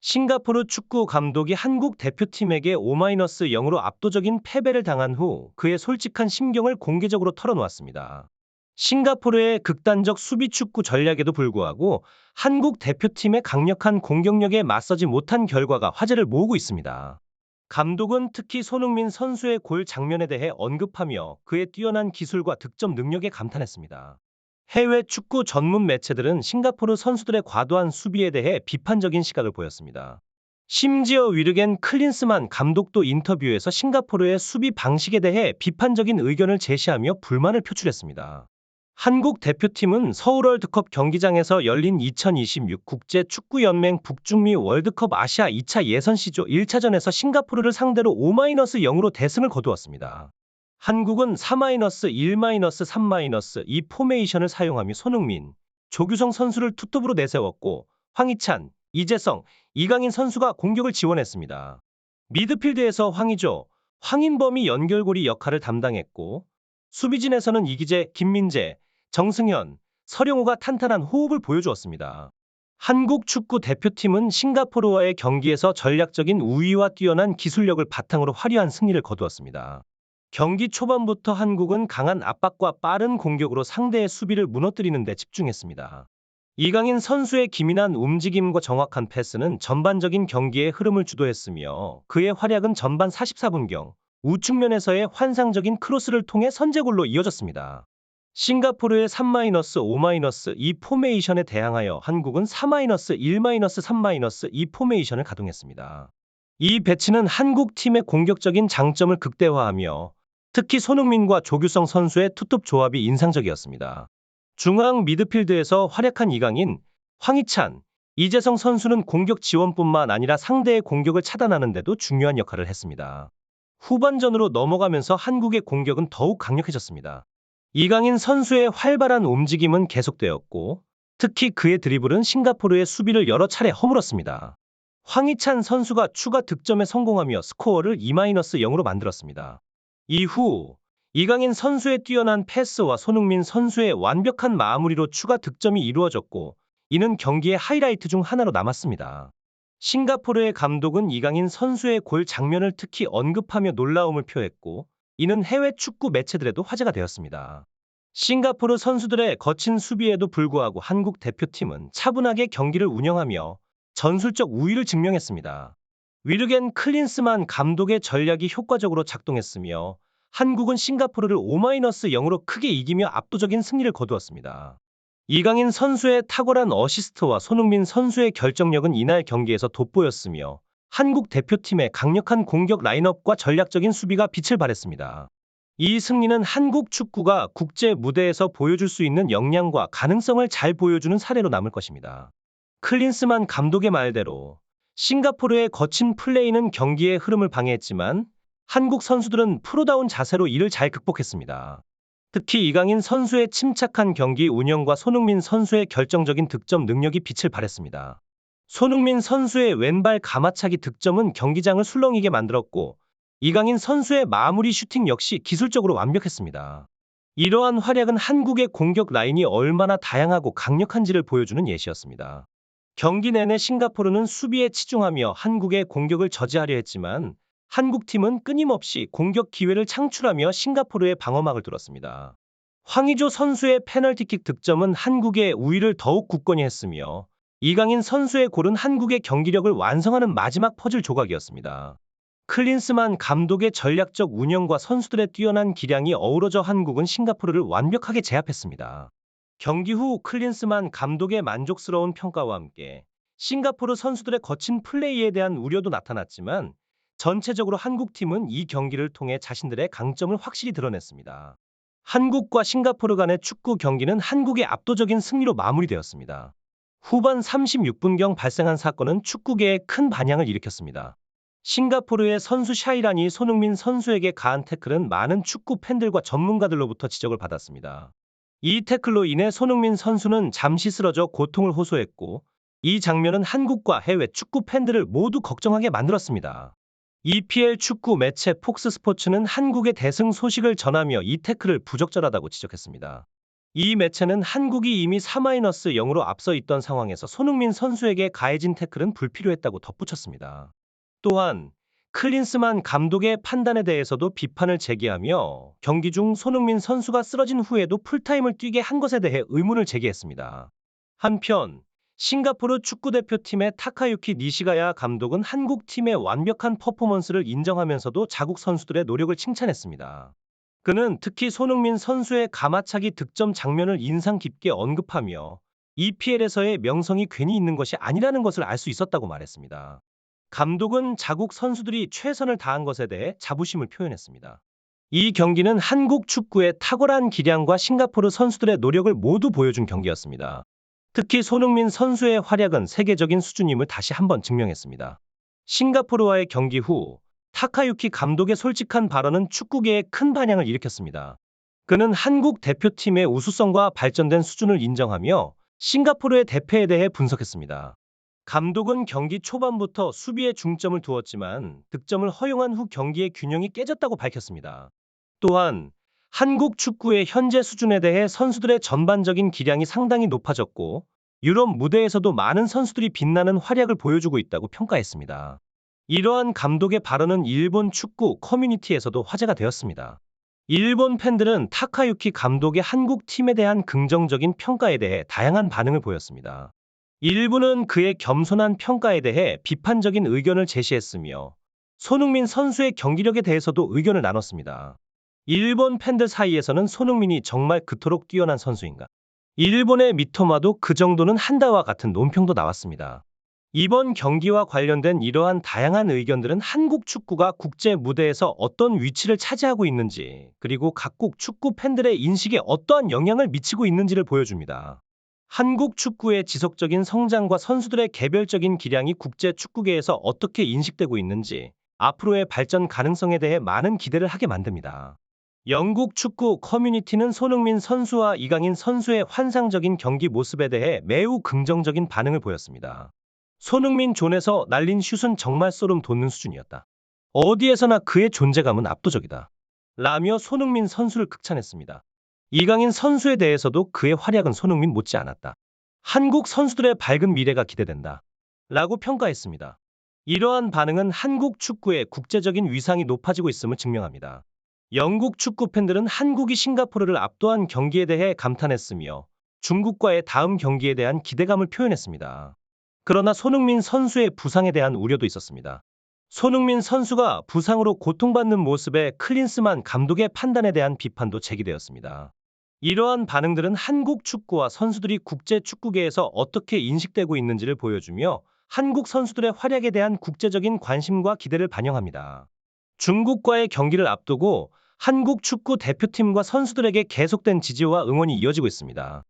싱가포르 축구 감독이 한국 대표팀에게 5-0로 압도적인 패배를 당한 후 그의 솔직한 심경을 공개적으로 털어놓았습니다. 싱가포르의 극단적 수비 축구 전략에도 불구하고 한국 대표팀의 강력한 공격력에 맞서지 못한 결과가 화제를 모으고 있습니다. 감독은 특히 손흥민 선수의 골 장면에 대해 언급하며 그의 뛰어난 기술과 득점 능력에 감탄했습니다. 해외 축구 전문 매체들은 싱가포르 선수들의 과도한 수비에 대해 비판적인 시각을 보였습니다. 심지어 위르겐 클린스만 감독도 인터뷰에서 싱가포르의 수비 방식에 대해 비판적인 의견을 제시하며 불만을 표출했습니다. 한국 대표팀은 서울 월드컵 경기장에서 열린 2026 국제축구연맹 북중미 월드컵 아시아 2차 예선 C조 1차전에서 싱가포르를 상대로 5-0으로 대승을 거두었습니다. 한국은 4-1-3-2 포메이션을 사용하며 손흥민, 조규성 선수를 투톱으로 내세웠고 황희찬, 이재성, 이강인 선수가 공격을 지원했습니다. 미드필드에서 황의조, 황인범이 연결고리 역할을 담당했고 수비진에서는 이기재, 김민재, 정승현, 서령우가 탄탄한 호흡을 보여주었습니다. 한국 축구 대표팀은 싱가포르와의 경기에서 전략적인 우위와 뛰어난 기술력을 바탕으로 화려한 승리를 거두었습니다. 경기 초반부터 한국은 강한 압박과 빠른 공격으로 상대의 수비를 무너뜨리는 데 집중했습니다. 이강인 선수의 기민한 움직임과 정확한 패스는 전반적인 경기의 흐름을 주도했으며 그의 활약은 전반 44분경 우측면에서의 환상적인 크로스를 통해 선제골로 이어졌습니다. 싱가포르의 3-5-2 포메이션에 대항하여 한국은 4-1-3-2 포메이션을 가동했습니다. 이 배치는 한국 팀의 공격적인 장점을 극대화하며 특히 손흥민과 조규성 선수의 투톱 조합이 인상적이었습니다. 중앙 미드필드에서 활약한 이강인, 황희찬, 이재성 선수는 공격 지원뿐만 아니라 상대의 공격을 차단하는 데도 중요한 역할을 했습니다. 후반전으로 넘어가면서 한국의 공격은 더욱 강력해졌습니다. 이강인 선수의 활발한 움직임은 계속되었고 특히 그의 드리블은 싱가포르의 수비를 여러 차례 허물었습니다. 황희찬 선수가 추가 득점에 성공하며 스코어를 2-0으로 만들었습니다. 이후 이강인 선수의 뛰어난 패스와 손흥민 선수의 완벽한 마무리로 추가 득점이 이루어졌고 이는 경기의 하이라이트 중 하나로 남았습니다. 싱가포르의 감독은 이강인 선수의 골 장면을 특히 언급하며 놀라움을 표했고 이는 해외 축구 매체들에도 화제가 되었습니다. 싱가포르 선수들의 거친 수비에도 불구하고 한국 대표팀은 차분하게 경기를 운영하며 전술적 우위를 증명했습니다. 위르겐 클린스만 감독의 전략이 효과적으로 작동했으며 한국은 싱가포르를 5-0으로 크게 이기며 압도적인 승리를 거두었습니다. 이강인 선수의 탁월한 어시스트와 손흥민 선수의 결정력은 이날 경기에서 돋보였으며 한국 대표팀의 강력한 공격 라인업과 전략적인 수비가 빛을 발했습니다. 이 승리는 한국 축구가 국제 무대에서 보여줄 수 있는 역량과 가능성을 잘 보여주는 사례로 남을 것입니다. 클린스만 감독의 말대로 싱가포르의 거친 플레이는 경기의 흐름을 방해했지만 한국 선수들은 프로다운 자세로 이를 잘 극복했습니다. 특히 이강인 선수의 침착한 경기 운영과 손흥민 선수의 결정적인 득점 능력이 빛을 발했습니다. 손흥민 선수의 왼발 가마차기 득점은 경기장을 술렁이게 만들었고 이강인 선수의 마무리 슈팅 역시 기술적으로 완벽했습니다. 이러한 활약은 한국의 공격 라인이 얼마나 다양하고 강력한지를 보여주는 예시였습니다. 경기 내내 싱가포르는 수비에 치중하며 한국의 공격을 저지하려 했지만 한국팀은 끊임없이 공격 기회를 창출하며 싱가포르의 방어막을 뚫었습니다. 황의조 선수의 페널티킥 득점은 한국의 우위를 더욱 굳건히 했으며 이강인 선수의 골은 한국의 경기력을 완성하는 마지막 퍼즐 조각이었습니다. 클린스만 감독의 전략적 운영과 선수들의 뛰어난 기량이 어우러져 한국은 싱가포르를 완벽하게 제압했습니다. 경기 후 클린스만 감독의 만족스러운 평가와 함께 싱가포르 선수들의 거친 플레이에 대한 우려도 나타났지만 전체적으로 한국팀은 이 경기를 통해 자신들의 강점을 확실히 드러냈습니다. 한국과 싱가포르 간의 축구 경기는 한국의 압도적인 승리로 마무리되었습니다. 후반 36분경 발생한 사건은 축구계에 큰 반향을 일으켰습니다. 싱가포르의 선수 샤이란이 손흥민 선수에게 가한 태클은 많은 축구 팬들과 전문가들로부터 지적을 받았습니다. 이 태클로 인해 손흥민 선수는 잠시 쓰러져 고통을 호소했고 이 장면은 한국과 해외 축구 팬들을 모두 걱정하게 만들었습니다. EPL 축구 매체 폭스스포츠는 한국의 대승 소식을 전하며 이 태클을 부적절하다고 지적했습니다. 이 매체는 한국이 이미 4-0으로 앞서 있던 상황에서 손흥민 선수에게 가해진 태클은 불필요했다고 덧붙였습니다. 또한 클린스만 감독의 판단에 대해서도 비판을 제기하며 경기 중 손흥민 선수가 쓰러진 후에도 풀타임을 뛰게 한 것에 대해 의문을 제기했습니다. 한편 싱가포르 축구대표팀의 타카유키 니시가야 감독은 한국 팀의 완벽한 퍼포먼스를 인정하면서도 자국 선수들의 노력을 칭찬했습니다. 그는 특히 손흥민 선수의 가마차기 득점 장면을 인상 깊게 언급하며 EPL에서의 명성이 괜히 있는 것이 아니라는 것을 알 수 있었다고 말했습니다. 감독은 자국 선수들이 최선을 다한 것에 대해 자부심을 표현했습니다. 이 경기는 한국 축구의 탁월한 기량과 싱가포르 선수들의 노력을 모두 보여준 경기였습니다. 특히 손흥민 선수의 활약은 세계적인 수준임을 다시 한번 증명했습니다. 싱가포르와의 경기 후 타카유키 감독의 솔직한 발언은 축구계에 큰 반향을 일으켰습니다. 그는 한국 대표팀의 우수성과 발전된 수준을 인정하며 싱가포르의 대패에 대해 분석했습니다. 감독은 경기 초반부터 수비에 중점을 두었지만 득점을 허용한 후 경기의 균형이 깨졌다고 밝혔습니다. 또한 한국 축구의 현재 수준에 대해 선수들의 전반적인 기량이 상당히 높아졌고 유럽 무대에서도 많은 선수들이 빛나는 활약을 보여주고 있다고 평가했습니다. 이러한 감독의 발언은 일본 축구 커뮤니티에서도 화제가 되었습니다. 일본 팬들은 타카유키 감독의 한국 팀에 대한 긍정적인 평가에 대해 다양한 반응을 보였습니다. 일부는 그의 겸손한 평가에 대해 비판적인 의견을 제시했으며 손흥민 선수의 경기력에 대해서도 의견을 나눴습니다. 일본 팬들 사이에서는 손흥민이 정말 그토록 뛰어난 선수인가? 일본의 미토마도 그 정도는 한다와 같은 논평도 나왔습니다. 이번 경기와 관련된 이러한 다양한 의견들은 한국 축구가 국제 무대에서 어떤 위치를 차지하고 있는지, 그리고 각국 축구 팬들의 인식에 어떠한 영향을 미치고 있는지를 보여줍니다. 한국 축구의 지속적인 성장과 선수들의 개별적인 기량이 국제 축구계에서 어떻게 인식되고 있는지, 앞으로의 발전 가능성에 대해 많은 기대를 하게 만듭니다. 영국 축구 커뮤니티는 손흥민 선수와 이강인 선수의 환상적인 경기 모습에 대해 매우 긍정적인 반응을 보였습니다. 손흥민 존에서 날린 슛은 정말 소름 돋는 수준이었다. 어디에서나 그의 존재감은 압도적이다. 라며 손흥민 선수를 극찬했습니다. 이강인 선수에 대해서도 그의 활약은 손흥민 못지 않았다. 한국 선수들의 밝은 미래가 기대된다. 라고 평가했습니다. 이러한 반응은 한국 축구의 국제적인 위상이 높아지고 있음을 증명합니다. 영국 축구 팬들은 한국이 싱가포르를 압도한 경기에 대해 감탄했으며 중국과의 다음 경기에 대한 기대감을 표현했습니다. 그러나 손흥민 선수의 부상에 대한 우려도 있었습니다. 손흥민 선수가 부상으로 고통받는 모습에 클린스만 감독의 판단에 대한 비판도 제기되었습니다. 이러한 반응들은 한국 축구와 선수들이 국제 축구계에서 어떻게 인식되고 있는지를 보여주며 한국 선수들의 활약에 대한 국제적인 관심과 기대를 반영합니다. 중국과의 경기를 앞두고 한국 축구 대표팀과 선수들에게 계속된 지지와 응원이 이어지고 있습니다.